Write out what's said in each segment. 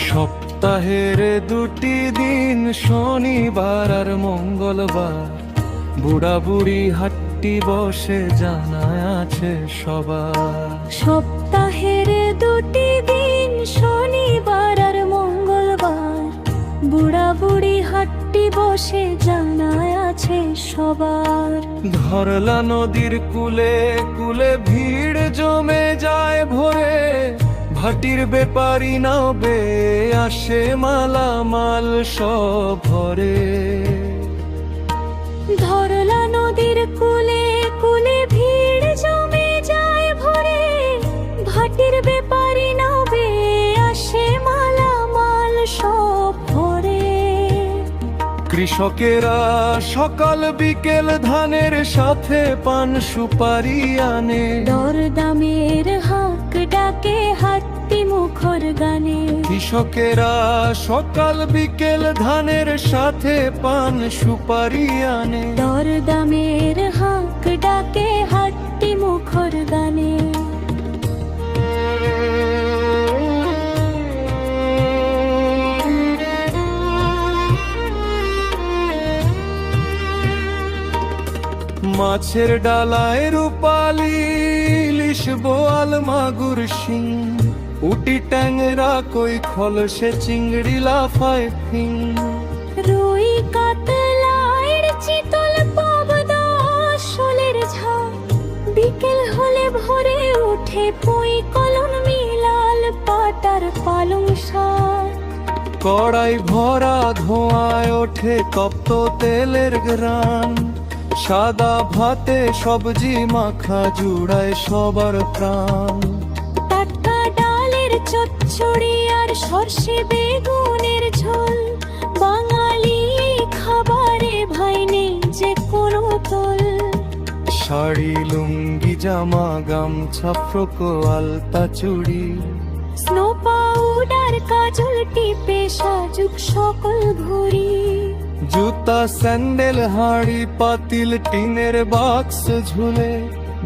সপ্তাহের দুটি দিন শনিবার আর মঙ্গলবার বুড়া বুড়ি হাট্টি বসে জানা আছে সবার। সপ্তাহের দুটি দিন শনিবার আর মঙ্গলবার বুড়া বুড়ি হাট্টি বসে জানা আছে সবার। ধরলা নদীর কুলে কুলে ভিড় জমে যায় ভোরে, ভাটির বেপারি নাও বে আসে মালামাল সব ভরে। ধরলা নদীর কুলে কুলে ভিড় জমে যায় ভোরে, ভাটির বেপারি নাও বে আসে মালামাল সব ভরে। কৃষকেরা সকাল বিকেল ধানের সাথে পান সুপারি আনে, দরদামের হাক ডাকে হাট্টি মুখর গানে। কৃষকেরা সকাল বিকেল ধানের সাথে পান সুপারি আনে, দরদামের হাক ডাকে হাট্টি মুখর গানে। মাছের ডালায় রূপালি ইলিশ বোয়াল মাগুর শিং, উটি ট্যাংরা কই খলসে চিংড়ি লাফায় ফিং। রুই কাতলার চিতল পাবদা শোলের ঝাল, বিকেল হলে ভরে উঠে পুঁই কলম মিলাল পাটার পালং শাক। কড়াই ভরা ধোঁয়ায় ওঠে তপ্ত তেলের গ্রান, সাদা ভাতে সবজি মাখা জুড়ায় সবার প্রাণ। টাটকা ডালের চচ্চড়ি আর সর্ষে বেগুনের ঝোল, বাঙালি খাবারে ভাই নেই যে কোনো তোল। শাড়ি লুঙ্গি জামা গামছা ফ্রক আলতা চুড়ি, স্নো পাউডার কাজল টিপে সাজুক সকল ঘুরি। জুতা স্যান্ডেল হাড়ি পাতিল টিনের বাক্স ঝুলে,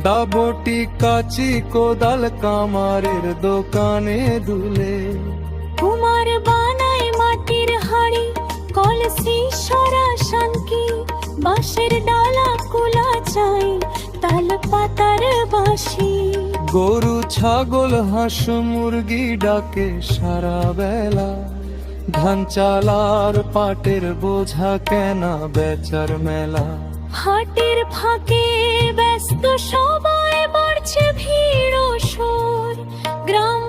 দাবটি কাচি কোদাল কামারের দোকানে দুলে। কুমার বানায় মাটির হাড়ি কলসি সরা শাঙ্কি, বাঁশের ডালা কুলা চাই তাল পাতার বাঁশি। গরু ছাগল হাঁস মুরগি ডাকে সারা বেলা, ধান চালার পাটের বোঝা কেনা বেচার মেলা। হাটের ফাঁকে ব্যস্ত সবাই বাড়ছে ভিড় ও শোর, গ্রাম